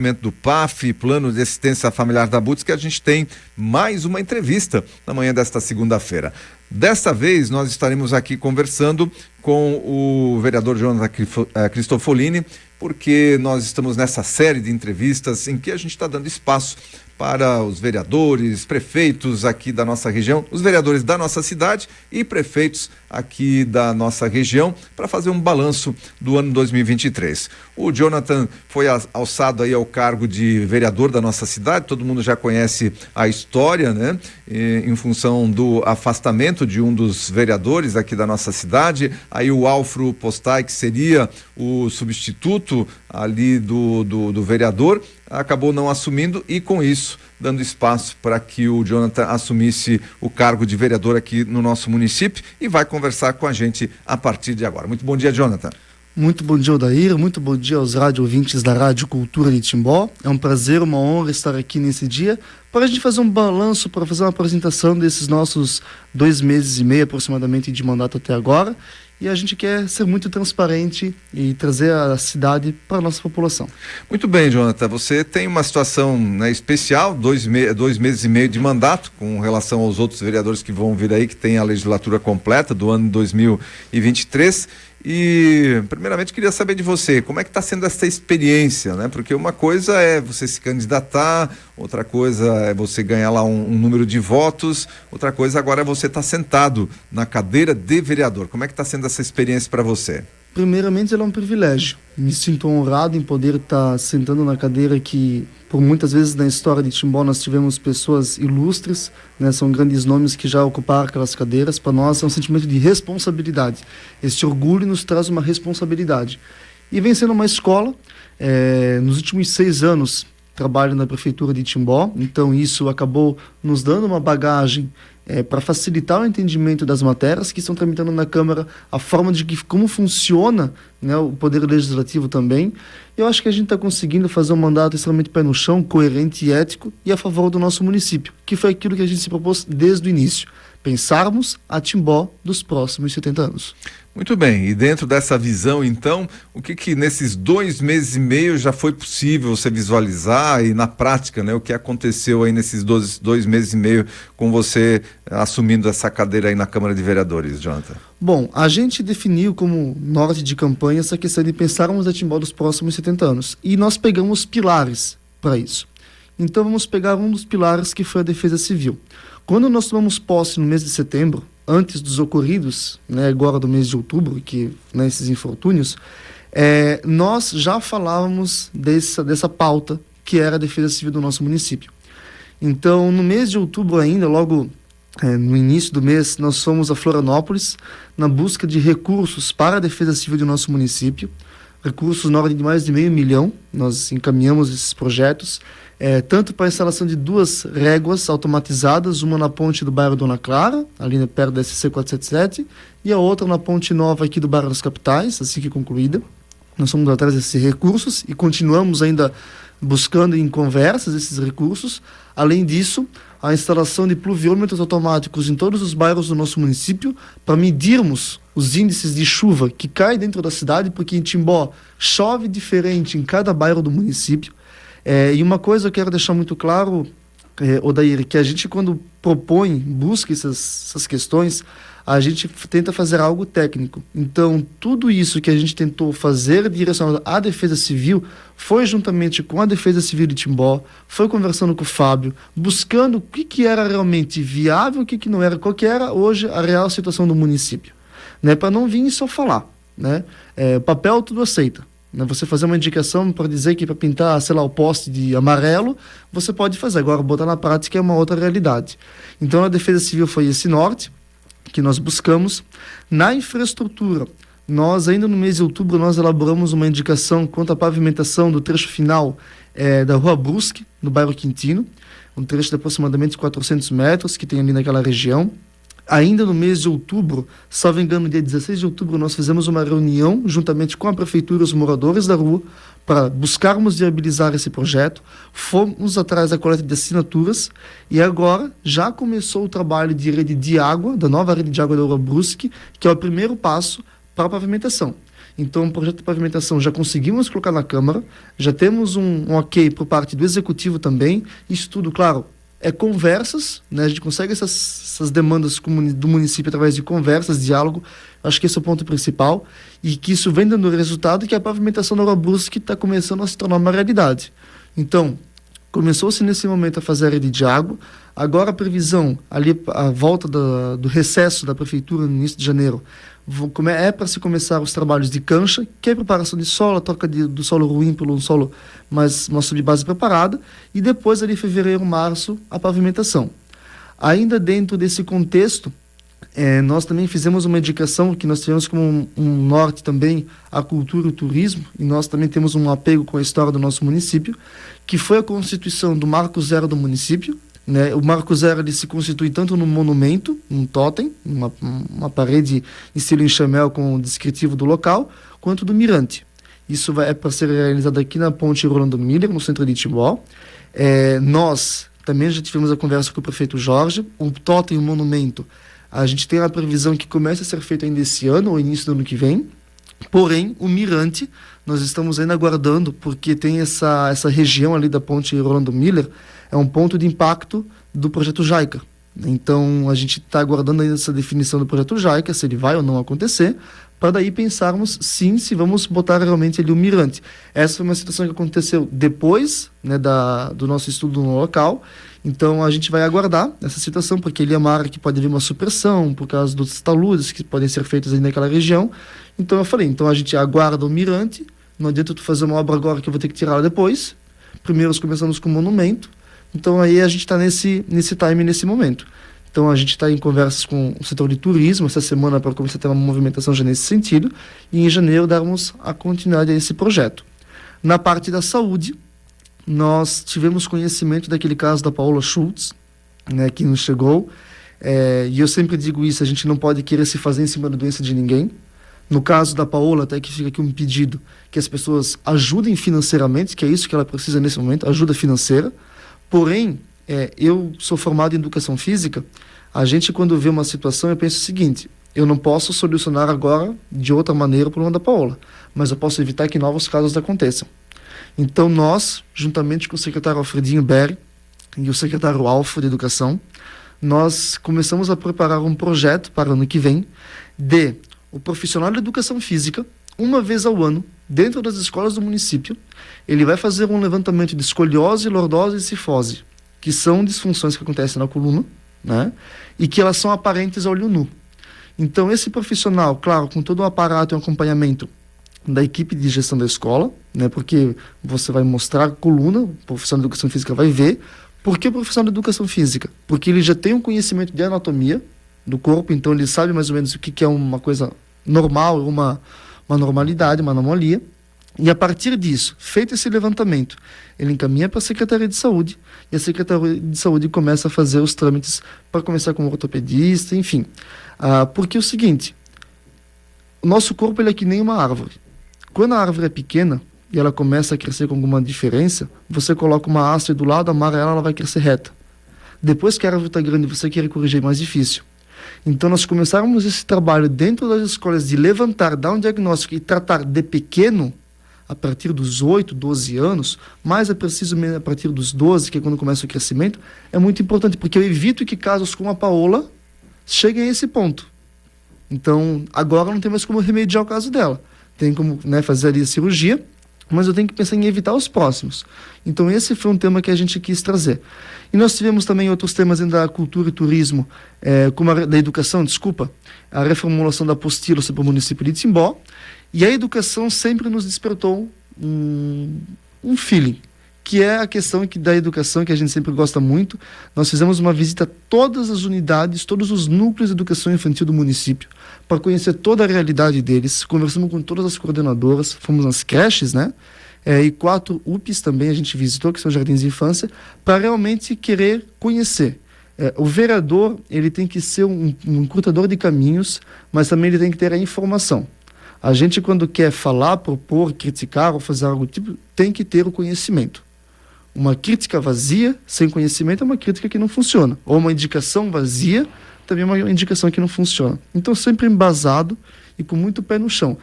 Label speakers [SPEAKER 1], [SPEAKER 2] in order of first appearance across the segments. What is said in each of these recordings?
[SPEAKER 1] Do PAF, Plano de Assistência Familiar da Abutres, que a gente tem mais uma entrevista na manhã desta segunda-feira. Desta vez nós estaremos aqui conversando com o vereador Jonathan Cristofolini, porque nós estamos nessa série de entrevistas em que a gente está dando espaço para os vereadores, prefeitos aqui da nossa região, os vereadores da nossa cidade e prefeitos aqui da nossa região, para fazer um balanço do ano 2023. O Jonathan foi alçado aí ao cargo de vereador da nossa cidade, todo mundo já conhece a história, né? Em função do afastamento de um dos vereadores aqui da nossa cidade, aí o Alfro Postai, que seria o substituto ali do vereador, acabou não assumindo e com isso dando espaço para que o Jonathan assumisse o cargo de vereador aqui no nosso município e vai conversar com a gente a partir de agora. Muito bom dia, Jonathan.
[SPEAKER 2] Muito bom dia, Odair. Muito bom dia aos rádio ouvintes da Rádio Cultura de Timbó. É um prazer, uma honra estar aqui nesse dia para a gente fazer um balanço, para fazer uma apresentação desses nossos 2 meses e meio aproximadamente de mandato até agora. E a gente quer ser muito transparente e trazer a cidade para a nossa população.
[SPEAKER 1] Muito bem, Jonathan. Você tem uma situação, né, especial, 2 meses e meio de mandato, com relação aos outros vereadores que vão vir aí, que tem a legislatura completa do ano 2023. E, primeiramente, queria saber de você, como é que está sendo essa experiência, né? Porque uma coisa é você se candidatar, outra coisa é você ganhar lá um número de votos, outra coisa agora é você estar sentado na cadeira de vereador. Como é que está sendo essa experiência para você?
[SPEAKER 2] Primeiramente, ela é um privilégio. Me sinto honrado em poder estar sentando na cadeira que, por muitas vezes na história de Timbó, nós tivemos pessoas ilustres, né? São grandes nomes que já ocuparam aquelas cadeiras. Para nós é um sentimento de responsabilidade. Esse orgulho nos traz uma responsabilidade. E vem sendo uma escola. Nos últimos 6 anos, trabalho na Prefeitura de Timbó, então isso acabou nos dando uma bagagem para facilitar o entendimento das matérias que estão tramitando na Câmara, a forma de como funciona, né, o Poder Legislativo também. Eu acho que a gente está conseguindo fazer um mandato extremamente pé no chão, coerente e ético e a favor do nosso município, que foi aquilo que a gente se propôs desde o início. Pensarmos a Timbó dos próximos 70 anos.
[SPEAKER 1] Muito bem, e dentro dessa visão, então, o que nesses 2 meses e meio já foi possível você visualizar e na prática, né, o que aconteceu aí nesses 2 meses e meio com você assumindo essa cadeira aí na Câmara de Vereadores, Jonathan?
[SPEAKER 2] Bom, a gente definiu como norte de campanha essa questão de pensarmos a Timbó dos próximos 70 anos e nós pegamos pilares para isso. Então vamos pegar um dos pilares que foi a defesa civil. Quando nós tomamos posse no mês de setembro, antes dos ocorridos, né, agora do mês de outubro, que, né, esses infortúnios, nós já falávamos dessa pauta que era a defesa civil do nosso município. Então, no mês de outubro ainda, logo no início do mês, nós fomos a Florianópolis na busca de recursos para a defesa civil do nosso município, recursos na ordem de mais de R$500 mil, nós encaminhamos esses projetos, tanto para a instalação de 2 réguas automatizadas, uma na ponte do bairro Dona Clara, ali perto da SC 477, e a outra na ponte nova aqui do bairro das Capitais, assim que concluída. Nós fomos atrás desses recursos e continuamos ainda buscando em conversas esses recursos. Além disso, a instalação de pluviômetros automáticos em todos os bairros do nosso município para medirmos os índices de chuva que caem dentro da cidade, porque em Timbó chove diferente em cada bairro do município. E uma coisa eu quero deixar muito claro, Odair, que a gente quando propõe, busca essas questões, a gente tenta fazer algo técnico. Então, tudo isso que a gente tentou fazer direcionado à Defesa Civil foi juntamente com a Defesa Civil de Timbó, foi conversando com o Fábio, buscando o que era realmente viável, o que não era, qual que era hoje a real situação do município. Né? Para não vir só falar. Né? Papel tudo aceita. Você fazer uma indicação para dizer que para pintar, sei lá, o poste de amarelo, você pode fazer. Agora, botar na prática é uma outra realidade. Então, a Defesa Civil foi esse norte que nós buscamos. Na infraestrutura, nós ainda no mês de outubro, nós elaboramos uma indicação quanto à pavimentação do trecho final da Rua Brusque, no bairro Quintino, um trecho de aproximadamente 400 metros que tem ali naquela região. Ainda no mês de outubro, salvo engano, dia 16 de outubro, nós fizemos uma reunião juntamente com a prefeitura e os moradores da rua para buscarmos viabilizar esse projeto. Fomos atrás da coleta de assinaturas e agora já começou o trabalho de rede de água, da nova rede de água da Rua Brusque, que é o primeiro passo para a pavimentação. Então, o projeto de pavimentação já conseguimos colocar na Câmara, já temos um ok por parte do Executivo também. Isso tudo, claro, é conversas, né? A gente consegue essas demandas do município através de conversas, diálogo. Acho que esse é o ponto principal. E que isso vem dando resultado, que a pavimentação da Rua Brusque está começando a se tornar uma realidade. Então, começou-se nesse momento a fazer a rede de água. Agora a previsão, ali a volta do recesso da Prefeitura no início de janeiro, é para se começar os trabalhos de cancha, que é a preparação de solo, a troca do solo ruim pelo solo mais uma subbase preparada, e depois ali fevereiro, março, a pavimentação. Ainda dentro desse contexto, nós também fizemos uma indicação que nós tivemos como um norte também a cultura e o turismo, e nós também temos um apego com a história do nosso município, que foi a constituição do Marco Zero do município, né? O Marco Zero ele se constitui tanto num monumento, num totem, uma parede em estilo enxamel com o descritivo do local, quanto do mirante. Isso é para ser realizado aqui na Ponte Rolando Miller, no centro de Timbó. Nós também já tivemos a conversa com o prefeito Jorge. O totem, o monumento, a gente tem a previsão que comece a ser feito ainda esse ano ou início do ano que vem. Porém, o mirante, nós estamos ainda aguardando, porque tem essa região ali da Ponte Rolando Miller, é um ponto de impacto do projeto JAICA. Então, a gente está aguardando ainda essa definição do projeto JAICA, se ele vai ou não acontecer, para daí pensarmos, sim, se vamos botar realmente ali o mirante. Essa foi uma situação que aconteceu depois, né, do nosso estudo no local. Então, a gente vai aguardar essa situação, porque ele é uma área que pode haver uma supressão, por causa dos taludes que podem ser feitos aí naquela região. Então, eu falei, então a gente aguarda o mirante, não adianta tu fazer uma obra agora que eu vou ter que tirar ela depois. Primeiro, começamos com o monumento. Então, aí a gente está nesse time, nesse momento. Então, a gente está em conversas com o setor de turismo essa semana para começar a ter uma movimentação já nesse sentido. E em janeiro darmos a continuidade a esse projeto. Na parte da saúde, nós tivemos conhecimento daquele caso da Paola Schultz, né, que nos chegou. E eu sempre digo isso, a gente não pode querer se fazer em cima da doença de ninguém. No caso da Paola, até que fica aqui um pedido que as pessoas ajudem financeiramente, que é isso que ela precisa nesse momento, ajuda financeira. Porém, eu sou formado em educação física, a gente quando vê uma situação, eu penso o seguinte, eu não posso solucionar agora de outra maneira o problema da Paola, mas eu posso evitar que novos casos aconteçam. Então nós, juntamente com o secretário Alfredinho Berry e o secretário Alfo de Educação, nós começamos a preparar um projeto para o ano que vem de o profissional de educação física, uma vez ao ano, dentro das escolas do município, ele vai fazer um levantamento de escoliose, lordose e cifose, que são disfunções que acontecem na coluna, né? E que elas são aparentes a olho nu. Então, esse profissional, claro, com todo o aparato e o acompanhamento da equipe de gestão da escola, né? Porque você vai mostrar a coluna, o profissional de educação física vai ver. Por que o profissional de educação física? Porque ele já tem um conhecimento de anatomia do corpo, então ele sabe mais ou menos o que é uma coisa normal, uma normalidade, uma anomalia. E a partir disso, feito esse levantamento, ele encaminha para a Secretaria de Saúde e a Secretaria de Saúde começa a fazer os trâmites para começar com o ortopedista, enfim. Porque é o seguinte, o nosso corpo ele é que nem uma árvore. Quando a árvore é pequena e ela começa a crescer com alguma diferença, você coloca uma haste do lado, amarra ela vai crescer reta. Depois que a árvore está grande e você quer corrigir, é mais difícil. Então, nós começamos esse trabalho dentro das escolas de levantar, dar um diagnóstico e tratar de pequeno, a partir dos 8, 12 anos, mas é preciso mesmo a partir dos 12, que é quando começa o crescimento, é muito importante, porque eu evito que casos como a Paola cheguem a esse ponto. Então, agora não tem mais como remediar o caso dela. Tem como, né, fazer ali a cirurgia, mas eu tenho que pensar em evitar os próximos. Então, esse foi um tema que a gente quis trazer. E nós tivemos também outros temas dentro da cultura e turismo, como da educação, a reformulação da apostila sobre o município de Timbó. E a educação sempre nos despertou um feeling, que é a questão da educação, que a gente sempre gosta muito. Nós fizemos uma visita a todas as unidades, todos os núcleos de educação infantil do município, para conhecer toda a realidade deles. Conversamos com todas as coordenadoras, fomos nas creches, né? E 4 UPs também a gente visitou, que são jardins de infância, para realmente querer conhecer. O vereador, ele tem que ser um encurtador de caminhos, mas também ele tem que ter a informação. A gente, quando quer falar, propor, criticar ou fazer algo do tipo, tem que ter o conhecimento. Uma crítica vazia, sem conhecimento, é uma crítica que não funciona. Ou uma indicação vazia, também é uma indicação que não funciona. Então, sempre embasado e com muito pé no chão.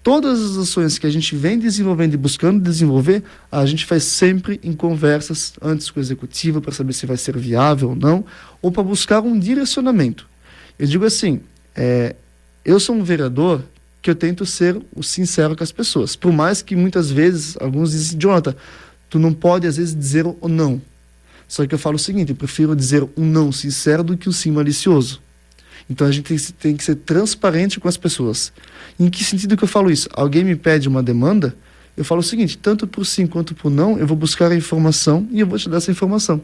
[SPEAKER 2] todas as ações que a gente vem desenvolvendo e buscando desenvolver, a gente faz sempre em conversas antes com o executivo para saber se vai ser viável ou não, ou para buscar um direcionamento. Eu digo assim, eu sou um vereador que eu tento ser o sincero com as pessoas, por mais que muitas vezes alguns dizem, Jonathan, tu não pode às vezes dizer o não. Só que eu falo o seguinte, eu prefiro dizer um não sincero do que um sim malicioso. Então a gente tem que ser transparente com as pessoas. Em que sentido que eu falo isso? Alguém me pede uma demanda, eu falo o seguinte, tanto por sim quanto por não, eu vou buscar a informação e eu vou te dar essa informação.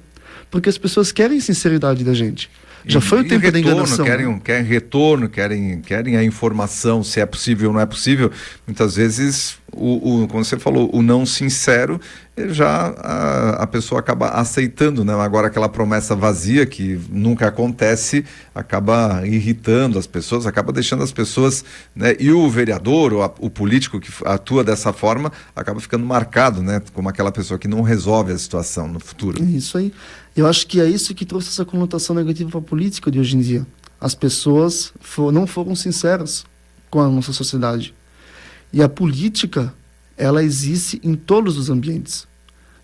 [SPEAKER 2] Porque as pessoas querem sinceridade da gente. Já foi o tempo da enganação.
[SPEAKER 1] Querem retorno, querem a informação, se é possível ou não é possível. Muitas vezes, como você falou, o não sincero, a pessoa acaba aceitando, né? Agora aquela promessa vazia que nunca acontece, acaba irritando as pessoas, acaba deixando as pessoas, né? E o vereador, ou o político que atua dessa forma, acaba ficando marcado, né? Como aquela pessoa que não resolve a situação no futuro.
[SPEAKER 2] É isso aí. Eu acho que é isso que trouxe essa conotação negativa para a política de hoje em dia. As pessoas não foram sinceras com a nossa sociedade. E a política, ela existe em todos os ambientes.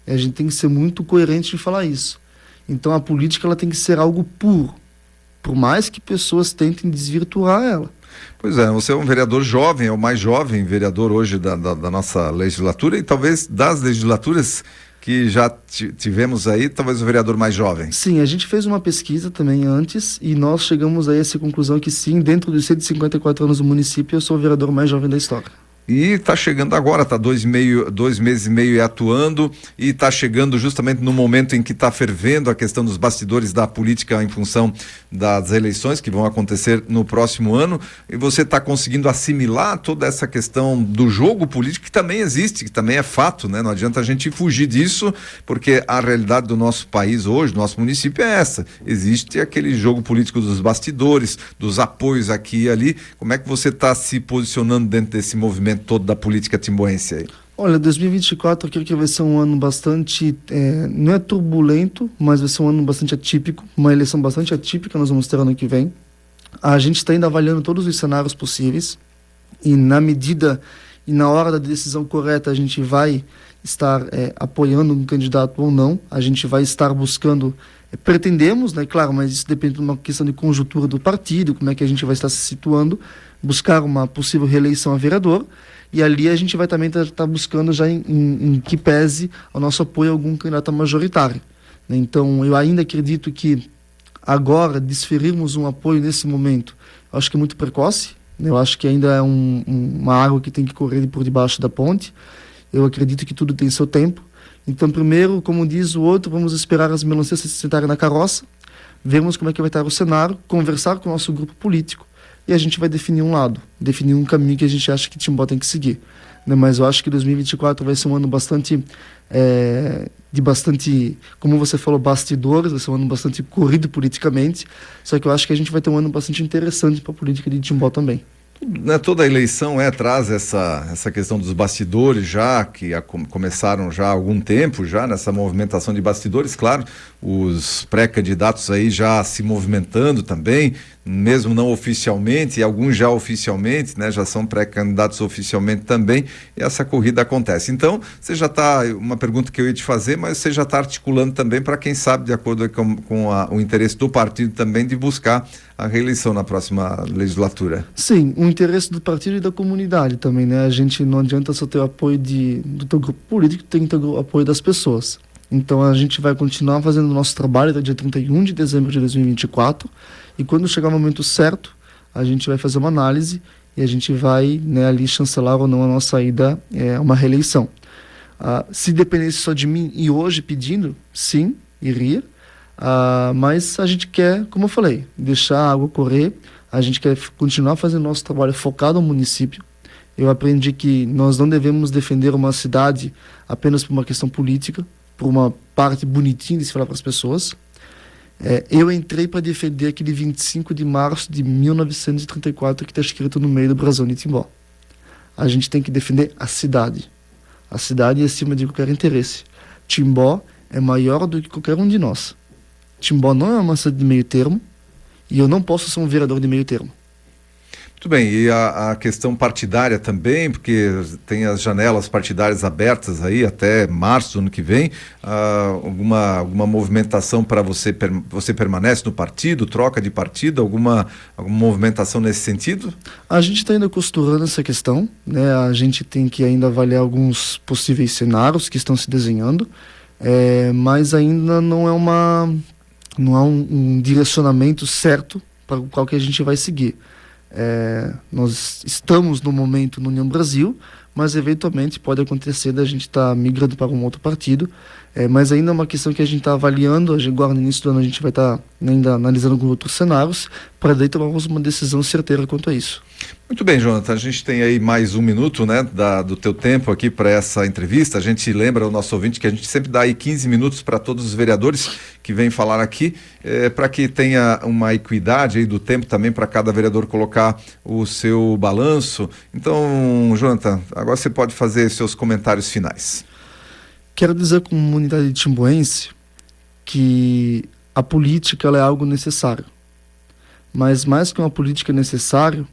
[SPEAKER 2] E a gente tem que ser muito coerente de falar isso. Então a política, ela tem que ser algo puro, por mais que pessoas tentem desvirtuar ela.
[SPEAKER 1] Pois é, você é um vereador jovem, é o mais jovem vereador hoje da nossa legislatura e talvez das legislaturas que já tivemos aí, talvez o vereador mais jovem.
[SPEAKER 2] Sim, a gente fez uma pesquisa também antes e nós chegamos a essa conclusão que sim, dentro dos 154 anos do município, eu sou o vereador mais jovem da história.
[SPEAKER 1] E está chegando agora, está 2 meses e meio atuando e está chegando justamente no momento em que está fervendo a questão dos bastidores da política em função das eleições que vão acontecer no próximo ano, e você está conseguindo assimilar toda essa questão do jogo político que também existe, que também é fato, né? Não adianta a gente fugir disso, porque a realidade do nosso país hoje, do nosso município é essa, existe aquele jogo político dos bastidores, dos apoios aqui e ali. Como é que você está se posicionando dentro desse movimento todo da política timboense aí?
[SPEAKER 2] Olha, 2024 eu creio que vai ser um ano bastante, não é turbulento, mas vai ser um ano bastante atípico, uma eleição bastante atípica nós vamos ter ano que vem. A gente está ainda avaliando todos os cenários possíveis e na medida e na hora da decisão correta a gente vai estar apoiando um candidato ou não, a gente vai estar buscando, pretendemos, né, claro, mas isso depende de uma questão de conjuntura do partido, como é que a gente vai estar se situando, buscar uma possível reeleição a vereador, e ali a gente vai também estar buscando já em que pese o nosso apoio a algum candidato majoritário. Então, eu ainda acredito que agora desferirmos um apoio nesse momento, eu acho que é muito precoce, né? Eu acho que ainda é uma água que tem que correr por debaixo da ponte. Eu acredito que tudo tem seu tempo. Então, primeiro, como diz o outro, vamos esperar as melancias se sentarem na carroça, vermos como é que vai estar o cenário, conversar com o nosso grupo político, e a gente vai definir um lado, definir um caminho que a gente acha que Timbó tem que seguir. Né? Mas eu acho que 2024 vai ser um ano bastante, como você falou, bastidores, vai ser um ano bastante corrido politicamente, só que eu acho que a gente vai ter um ano bastante interessante para a política de Timbó também.
[SPEAKER 1] Né, toda a eleição traz essa questão dos bastidores já, que começaram já há algum tempo, já nessa movimentação de bastidores, claro, os pré-candidatos aí já se movimentando também, mesmo não oficialmente, e alguns já oficialmente, né, já são pré-candidatos oficialmente também, e essa corrida acontece. Então, você já está, uma pergunta que eu ia te fazer, mas você já está articulando também para quem sabe, de acordo com o interesse do partido também, de buscar a reeleição na próxima legislatura.
[SPEAKER 2] Sim, o interesse do partido e da comunidade também, né? A gente não adianta só ter o apoio do teu grupo político, tem que ter o apoio das pessoas. Então a gente vai continuar fazendo o nosso trabalho até dia 31 de dezembro de 2024 e quando chegar o momento certo, a gente vai fazer uma análise e a gente vai, né, ali chancelar ou não a nossa ida a uma reeleição. Se dependesse só de mim e hoje pedindo, sim, iria. Mas a gente quer, como eu falei, deixar a água correr, a gente quer continuar fazendo nosso trabalho focado no município. Eu aprendi que nós não devemos defender uma cidade apenas por uma questão política, por uma parte bonitinha de se falar para as pessoas. Eu entrei para defender aquele 25 de março de 1934 que está escrito no meio do brasão de Timbó. A gente tem que defender a cidade. A cidade é acima de qualquer interesse. Timbó é maior do que qualquer um de nós. Timbó não é uma cidade de meio termo e eu não posso ser um vereador de meio termo.
[SPEAKER 1] Muito bem, e a questão partidária também, porque tem as janelas partidárias abertas aí até março do ano que vem. Alguma movimentação para você permanece no partido, troca de partido, alguma movimentação nesse sentido?
[SPEAKER 2] A gente está ainda costurando essa questão, né? A gente tem que ainda avaliar alguns possíveis cenários que estão se desenhando, mas ainda não há um direcionamento certo para o qual que a gente vai seguir. Nós estamos no momento no União Brasil, mas eventualmente pode acontecer da gente estar migrando para um outro partido, mas ainda é uma questão que a gente está avaliando. Agora no início do ano a gente vai estar ainda analisando alguns outros cenários para daí tomarmos uma decisão certeira quanto a isso.
[SPEAKER 1] Muito bem, Jonathan, a gente tem aí mais um minuto, né, do teu tempo aqui para essa entrevista. A gente lembra ao nosso ouvinte que a gente sempre dá aí 15 minutos para todos os vereadores que vêm falar aqui, para que tenha uma equidade aí do tempo também para cada vereador colocar o seu balanço. Então, Jonathan, agora você pode fazer seus comentários finais.
[SPEAKER 2] Quero dizer à comunidade timboense que a política ela é algo necessário, mas mais que uma política necessária,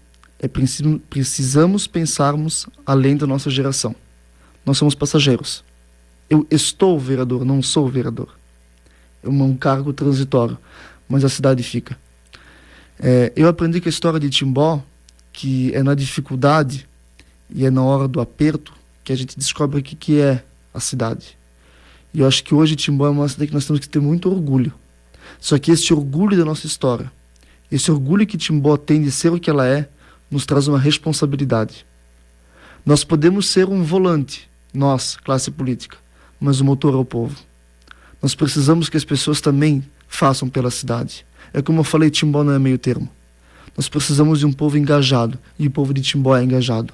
[SPEAKER 2] precisamos pensarmos além da nossa geração. Nós somos passageiros. Eu estou vereador, não sou vereador. É um cargo transitório, mas a cidade fica. Eu aprendi com a história de Timbó que é na dificuldade e é na hora do aperto que a gente descobre o que é a cidade. E eu acho que hoje Timbó é uma cidade que nós temos que ter muito orgulho. Só que esse orgulho da nossa história, esse orgulho que Timbó tem de ser o que ela é, nos traz uma responsabilidade. Nós podemos ser um volante, nós, classe política, mas o motor é o povo. Nós precisamos que as pessoas também façam pela cidade. É como eu falei, Timbó não é meio termo. Nós precisamos de um povo engajado, e o povo de Timbó é engajado.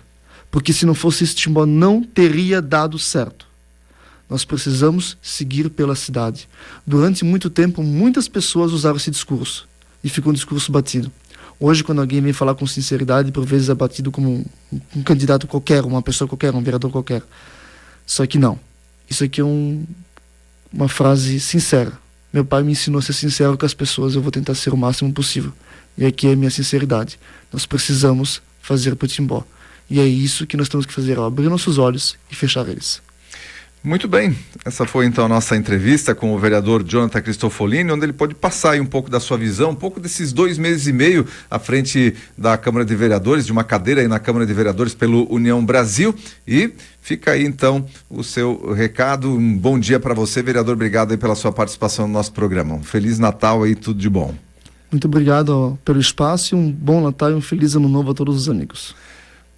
[SPEAKER 2] Porque se não fosse isso, Timbó não teria dado certo. Nós precisamos seguir pela cidade. Durante muito tempo, muitas pessoas usaram esse discurso, e ficou um discurso batido. Hoje, quando alguém vem falar com sinceridade, por vezes é batido como um candidato qualquer, uma pessoa qualquer, um vereador qualquer. Só que não. Isso aqui é uma frase sincera. Meu pai me ensinou a ser sincero com as pessoas, eu vou tentar ser o máximo possível. E aqui é a minha sinceridade. Nós precisamos fazer para Timbó. E é isso que nós temos que fazer, abrir nossos olhos e fechar eles.
[SPEAKER 1] Muito bem, essa foi então a nossa entrevista com o vereador Jonathan Cristofolini, onde ele pode passar aí um pouco da sua visão, um pouco desses 2 meses e meio à frente da Câmara de Vereadores, de uma cadeira aí na Câmara de Vereadores pelo União Brasil. E fica aí então o seu recado. Um bom dia para você, vereador, obrigado aí pela sua participação no nosso programa. Um Feliz Natal aí, tudo de bom.
[SPEAKER 2] Muito obrigado pelo espaço, um bom Natal e um feliz ano novo a todos os amigos.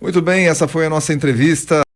[SPEAKER 1] Muito bem, essa foi a nossa entrevista.